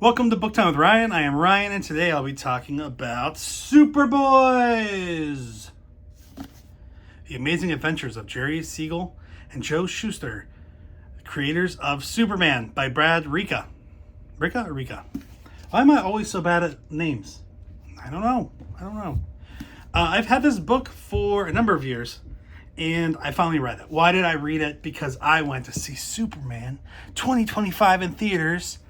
Welcome to Book Time with Ryan. I am Ryan, and today I'll be talking about Superboys! The Amazing Adventures of Jerry Siegel and Joe Shuster, the creators of Superman by Brad Ricca. Ricca or Ricca? Why am I always so bad at names? I don't know. I've had this book for a number of years, and I finally read it. Why did I read it? Because I went to see Superman 2025 in theaters.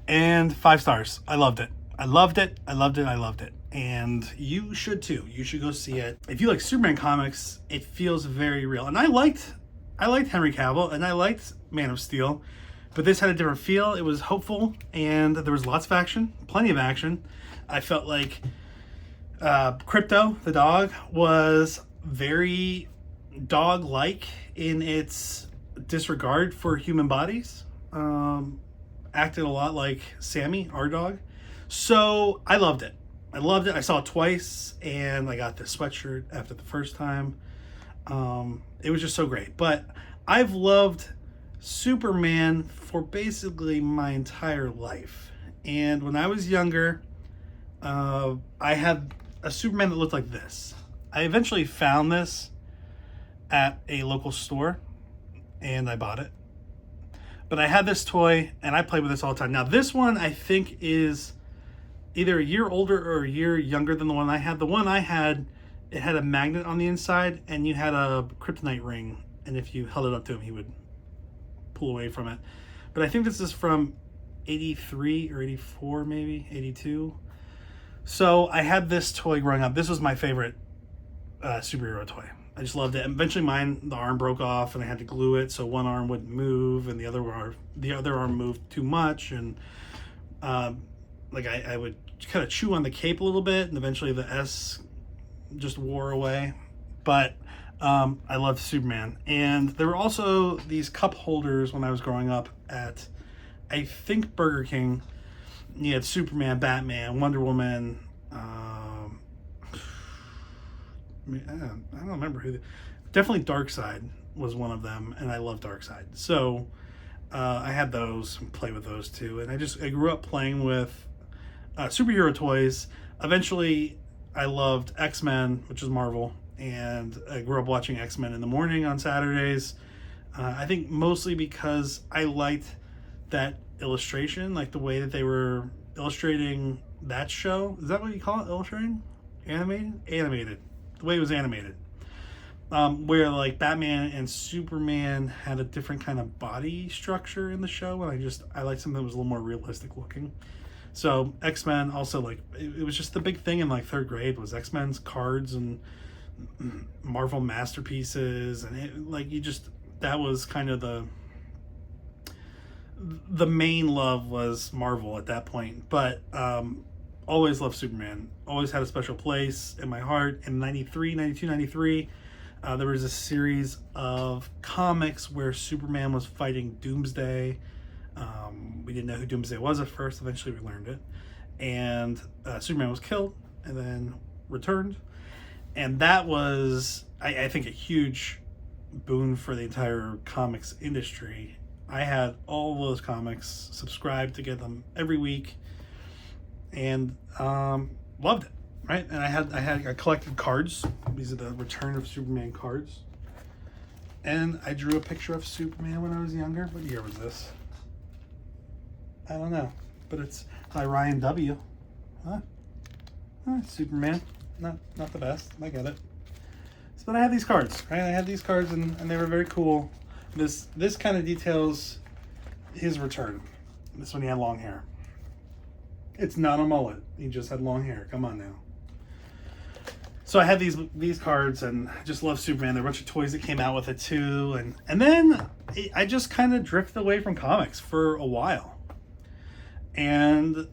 And 5 stars. I loved it. I loved it. And you should too. You should go see it. If you like Superman comics, it feels very real. And I liked Henry Cavill, and I liked Man of Steel, but this had a different feel. It was hopeful, and there was lots of action, plenty of action. I felt like Crypto, the dog, was very dog-like in its disregard for human bodies. Acted a lot like Sammy, our dog. So I loved it. I saw it twice, and I got this sweatshirt after the first time. It was just so great. But I've loved Superman for basically my entire life. And when I was younger, I had a Superman that looked like this. I eventually found this at a local store, and I bought it. But I had this toy, and I played with this all the time. Now, this one, I think, is either a year older or a year younger than the one I had. The one I had, it had a magnet on the inside, and you had a kryptonite ring. And if you held it up to him, he would pull away from it. But I think this is from 83 or 84, maybe, 82. So I had this toy growing up. This was my favorite superhero toy. I just loved it. And eventually the arm broke off, and I had to glue it so one arm wouldn't move, and the other arm moved too much, and I would kind of chew on the cape a little bit, and eventually the S just wore away. But I loved Superman. And there were also these cup holders when I was growing up at, I think, Burger King. You had Superman, Batman, Wonder Woman, I don't remember who. Definitely Darkseid was one of them, and I love Darkseid. So I had those and play with those too. And I grew up playing with superhero toys. Eventually, I loved X-Men, which is Marvel, and I grew up watching X-Men in the morning on Saturdays. I think mostly because I liked that illustration, like the way that they were illustrating that show. Is that what you call it? Illustrating? Animated. The way it was animated, where like Batman and Superman had a different kind of body structure in the show, and I liked something that was a little more realistic looking. So X-Men also, like, it was just the big thing in like 3rd grade was X-Men's cards and Marvel masterpieces, and that was kind of the main love was Marvel at that point. But always loved Superman. Always had a special place in my heart. In 93, there was a series of comics where Superman was fighting Doomsday. We didn't know who Doomsday was at first. Eventually we learned it. And Superman was killed and then returned. And that was, I think, a huge boon for the entire comics industry. I had all those comics, subscribed to get them every week, and loved it, right? And I collected cards. These are the Return of Superman cards. And I drew a picture of Superman when I was younger. What year was this? I don't know, but it's by Ryan W. Superman, not the best. I get it. But I had these cards, right? And they were very cool. This kind of details his return. This one, he had long hair. It's not a mullet. He just had long hair. Come on now. So I had these cards, and I just love Superman. There were a bunch of toys that came out with it too, and then I just kind of drifted away from comics for a while, and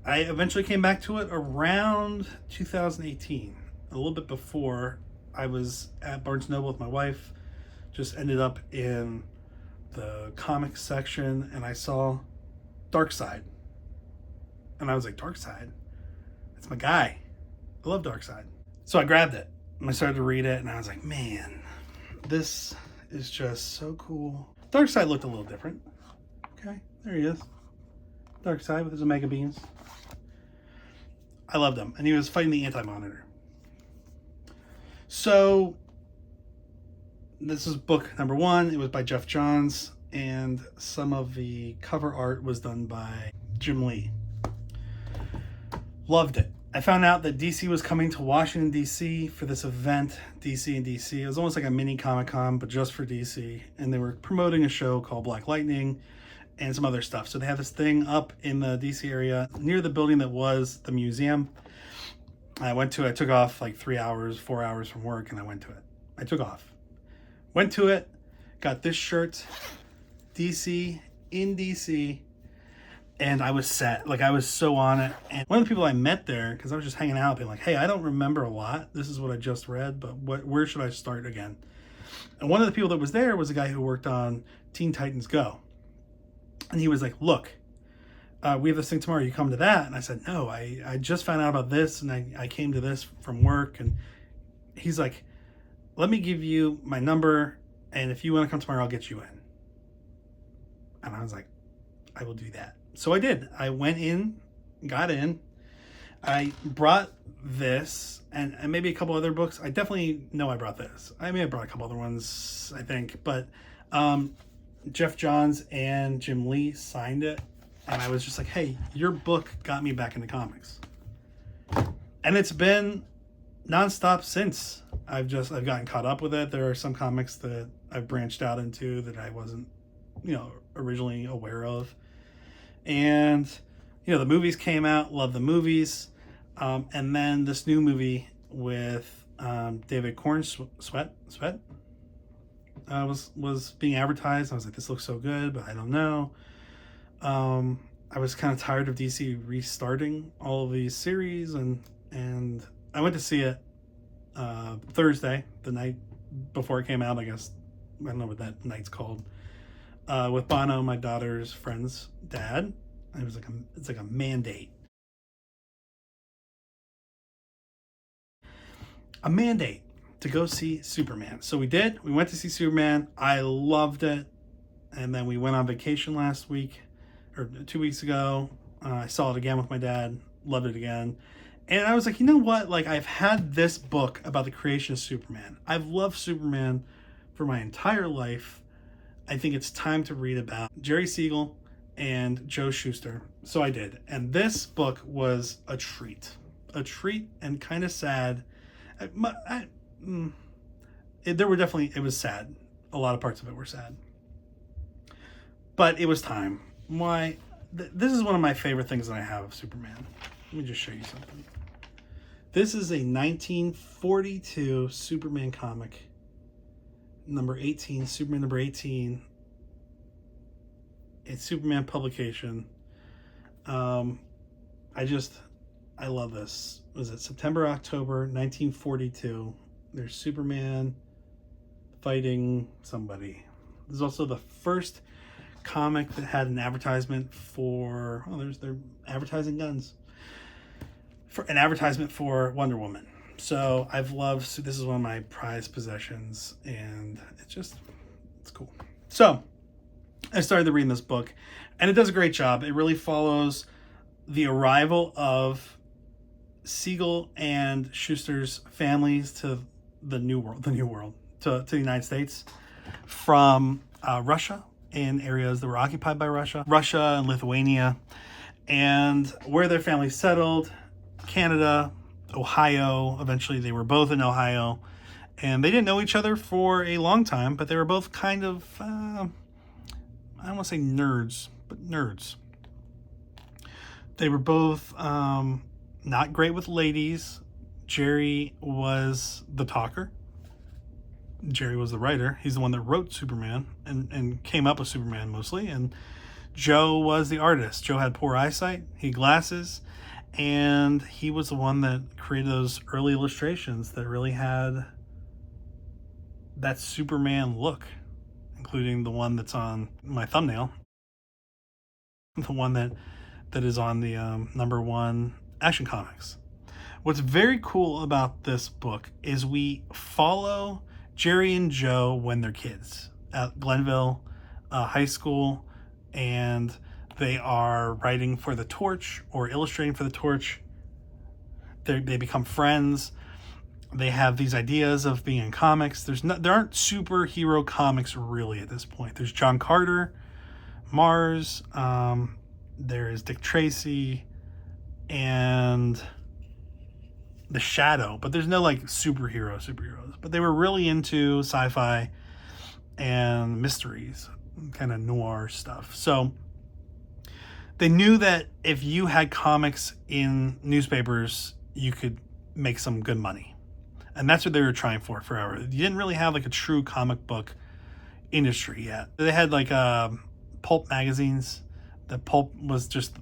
I eventually came back to it around 2018, a little bit before. I was at Barnes & Noble with my wife, just ended up in the comics section, and I saw Darkseid. And I was like, Darkseid? That's my guy. I love Darkseid. So I grabbed it, and I started to read it, and I was like, man, this is just so cool. Darkseid looked a little different. Okay, there he is. Darkseid with his Omega Beams. I loved him. And he was fighting the Anti-Monitor. So, this is book number 1. It was by Jeff Johns. And some of the cover art was done by Jim Lee. Loved it. I found out that DC was coming to Washington, D.C. for this event, DC and DC. It was almost like a mini Comic-Con, but just for DC. And they were promoting a show called Black Lightning and some other stuff. So they had this thing up in the DC area near the building that was the museum. I went to it. I took off like 4 hours from work, and I went to it. I took off. Went to it, got this shirt, DC, in DC, and I was set. Like, I was so on it. And one of the people I met there, because I was just hanging out, being like, hey, I don't remember a lot. This is what I just read, but where should I start again? And one of the people that was there was a guy who worked on Teen Titans Go. And he was like, look, we have this thing tomorrow. You come to that? And I said, no, I just found out about this, and I came to this from work. And he's like, let me give you my number, and if you want to come tomorrow, I'll get you in. And I was like, I will do that. So I did. I went in, got in. I brought this and maybe a couple other books. I definitely know I brought this. I may have brought a couple other ones, I think. But Jeff Johns and Jim Lee signed it. And I was just like, hey, your book got me back into comics. And it's been nonstop since. I've gotten caught up with it. There are some comics that I've branched out into that I wasn't, originally aware of. And, the movies came out, love the movies. And then this new movie with David Cornsweet was being advertised. I was like, this looks so good, but I don't know. I was kind of tired of DC restarting all of these series, and I went to see it Thursday, the night before it came out, I guess. I don't know what that night's called. With Bono, my daughter's friend's dad. And it was it's like a mandate. A mandate to go see Superman. So we did. We went to see Superman. I loved it. And then we went on vacation last week, or 2 weeks ago. I saw it again with my dad. Loved it again. And I was like, you know what? Like, I've had this book about the creation of Superman. I've loved Superman for my entire life. I think it's time to read about Jerry Siegel and Joe Shuster. So I did. And this book was a treat. A treat and kind of sad. It was sad. A lot of parts of it were sad. But it was time. Why? This is one of my favorite things that I have of Superman. Let me just show you something. This is a 1942 Superman comic. Number 18, Superman number 18. It's Superman publication. I love this. Was it September, October 1942? There's Superman fighting somebody. There's also the first comic that had an advertisement for, they're advertising guns. For an advertisement for Wonder Woman. So this is one of my prized possessions, and it's cool. So I started reading this book, and it does a great job. It really follows the arrival of Siegel and Shuster's families to the new world, to the United States from Russia, in areas that were occupied by Russia and Lithuania, and where their families settled, Canada, Ohio. Eventually they were both in Ohio, and they didn't know each other for a long time, but they were both kind of, I don't want to say nerds, but nerds. They were both not great with ladies. Jerry was the talker. Jerry was the writer. He's the one that wrote Superman and came up with Superman mostly. And Joe was the artist. Joe had poor eyesight. He had glasses. And he was the one that created those early illustrations that really had that Superman look, including the one that's on my thumbnail. The one that is on the #1 Action Comics. What's very cool about this book is we follow Jerry and Joe when they're kids at Glenville High School, and they are writing for the Torch or illustrating for the Torch. They become friends. They have these ideas of being in comics. There aren't superhero comics really at this point. There's John Carter, Mars, there is Dick Tracy, and the Shadow, but there's no like superheroes. But they were really into sci-fi and mysteries, kind of noir stuff. So they knew that if you had comics in newspapers, you could make some good money. And that's what they were trying for forever. You didn't really have like a true comic book industry yet. They had like pulp magazines. The pulp was just,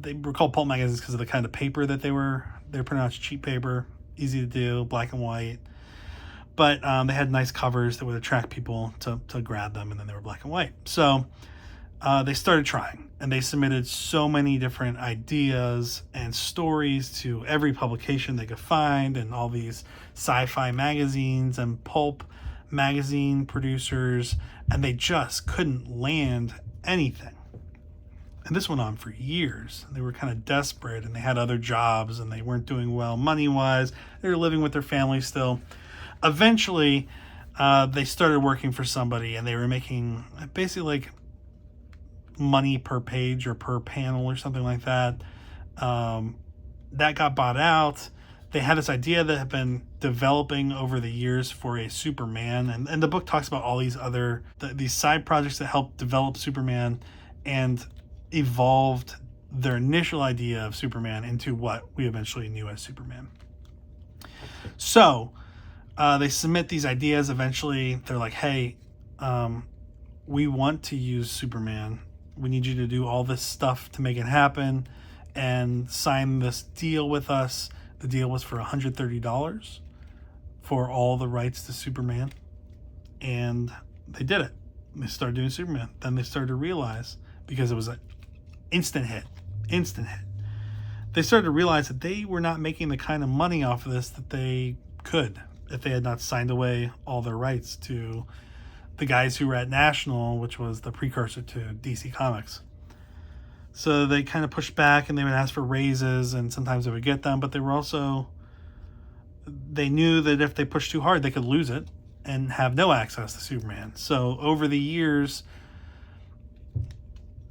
they were called pulp magazines because of the kind of paper that they were pronounced cheap paper, easy to do, black and white. But they had nice covers that would attract people to grab them, and then they were black and white. So they started trying, and they submitted so many different ideas and stories to every publication they could find, and all these sci-fi magazines and pulp magazine producers, and they just couldn't land anything. And this went on for years. They were kind of desperate, and they had other jobs, and they weren't doing well money-wise. They were living with their family still. Eventually, they started working for somebody, and they were making basically like money per page or per panel or something like that. That got bought out. They had this idea that had been developing over the years for a Superman, and the book talks about all these other these side projects that helped develop Superman and evolved their initial idea of Superman into what we eventually knew as Superman. So they submit these ideas. Eventually they're like, hey, we want to use Superman. We need you to do all this stuff to make it happen and sign this deal with us. The deal was for $130 for all the rights to Superman. And they did it. They started doing Superman. Then they started to realize, because it was an instant hit, they started to realize that they were not making the kind of money off of this that they could if they had not signed away all their rights to the guys who were at National, which was the precursor to DC Comics. So they kind of pushed back, and they would ask for raises, and sometimes they would get them, but they knew that if they pushed too hard, they could lose it and have no access to Superman. So over the years,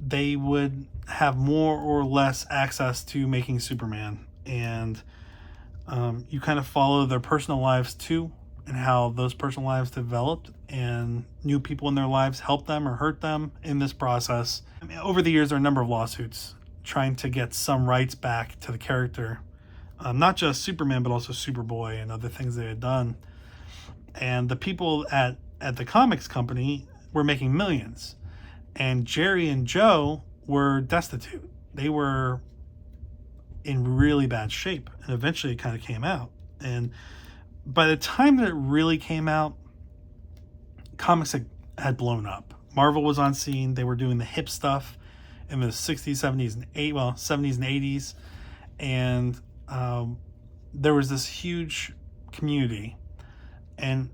they would have more or less access to making Superman. And you kind of follow their personal lives too, and how those personal lives developed, and new people in their lives helped them or hurt them in this process. I mean, over the years, there are a number of lawsuits trying to get some rights back to the character. Not just Superman, but also Superboy and other things they had done. And the people at the comics company were making millions. And Jerry and Joe were destitute. They were in really bad shape. And eventually it kind of came out. And by the time that it really came out, comics had blown up. Marvel was on scene. They were doing the hip stuff in the 60s, 70s, and 70s and 80s. And there was this huge community. And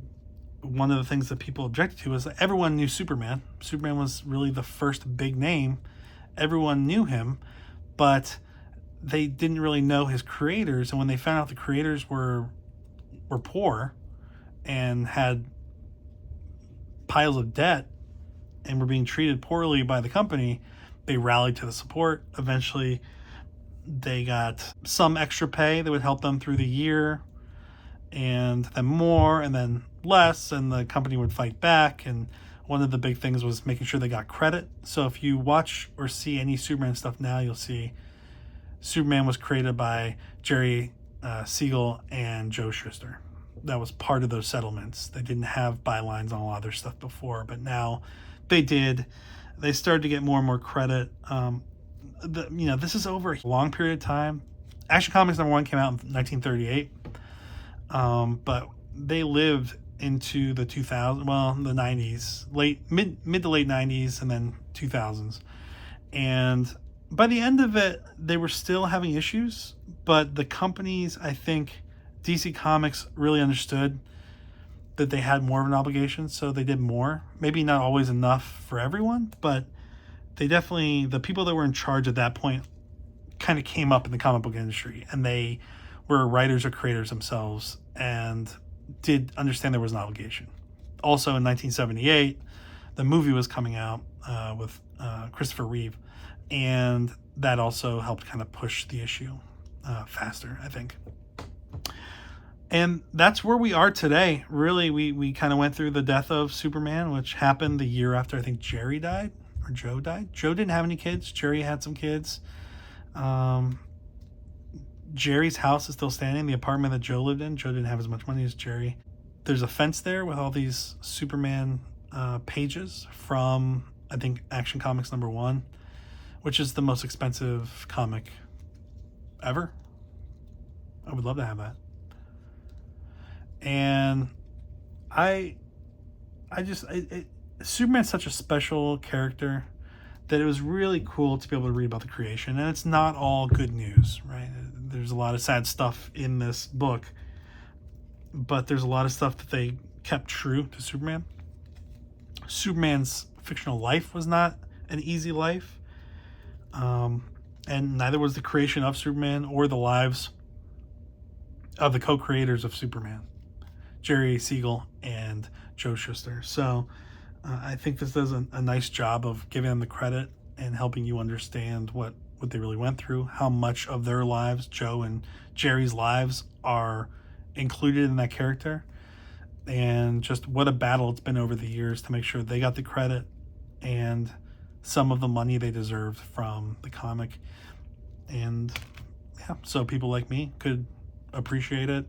one of the things that people objected to was that everyone knew Superman. Superman was really the first big name. Everyone knew him, but they didn't really know his creators. And when they found out the creators were poor and had piles of debt and were being treated poorly by the company, they rallied to the support. Eventually, they got some extra pay that would help them through the year, and then more, and then less, and the company would fight back. And one of the big things was making sure they got credit. So if you watch or see any Superman stuff now, you'll see Superman was created by Jerry Siegel and Joe Shuster. That was part of those settlements. They didn't have bylines on a lot of their stuff before, but now they did. They started to get more and more credit. This is over a long period of time. Action Comics #1 came out in 1938, but they lived into the 2000s, the 90s, mid to late 90s, and then 2000s. And by the end of it, they were still having issues, but the companies, I think DC Comics really understood that they had more of an obligation, so they did more. Maybe not always enough for everyone, but the people that were in charge at that point kind of came up in the comic book industry, and they were writers or creators themselves and did understand there was an obligation. Also in 1978, the movie was coming out with Christopher Reeve, and that also helped kind of push the issue faster, I think. And that's where we are today. Really, we kind of went through the death of Superman, which happened the year after I think Jerry died, or Joe died. Joe didn't have any kids. Jerry had some kids. Jerry's house is still standing, the apartment that Joe lived in. Joe didn't have as much money as Jerry. There's a fence there with all these Superman pages from, I think, Action Comics #1, which is the most expensive comic ever. I would love to have that. And Superman's such a special character that it was really cool to be able to read about the creation. And it's not all good news, right? There's a lot of sad stuff in this book, but there's a lot of stuff that they kept true to Superman. Superman's fictional life was not an easy life, and neither was the creation of Superman or the lives of the co-creators of Superman, Jerry Siegel and Joe Shuster. So I think this does a nice job of giving them the credit and helping you understand what they really went through, how much of their lives, Joe and Jerry's lives, are included in that character, and just what a battle it's been over the years to make sure they got the credit and some of the money they deserved from the comic. And yeah, so people like me could appreciate it,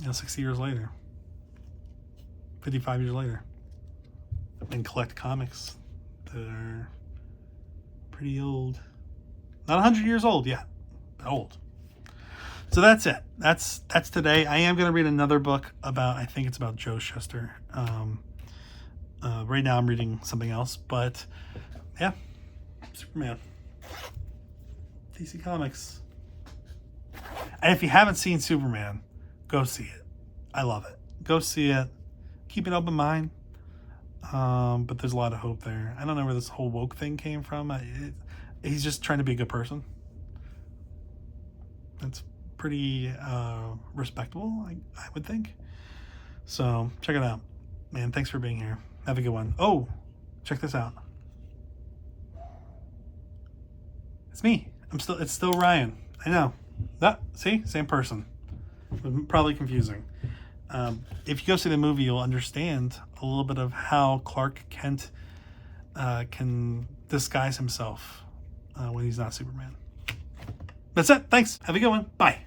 60 years later, 55 years later, and collect comics that are pretty old. Not 100 years old yet, but old. So that's it. That's today. I am going to read another book about, I think it's about Joe Shuster. Right now I'm reading something else, but yeah, Superman, DC Comics. And if you haven't seen Superman, go see it. I love it. Go see it. Keep an open mind. But there's a lot of hope there. I don't know where this whole woke thing came from. He's just trying to be a good person. That's pretty respectable, I would think. So check it out. Man, thanks for being here. Have a good one. Oh, check this out. It's me. It's still Ryan. I know. See? Same person. Probably confusing. If you go see the movie, you'll understand a little bit of how Clark Kent can disguise himself when he's not Superman. That's it. Thanks. Have a good one. Bye.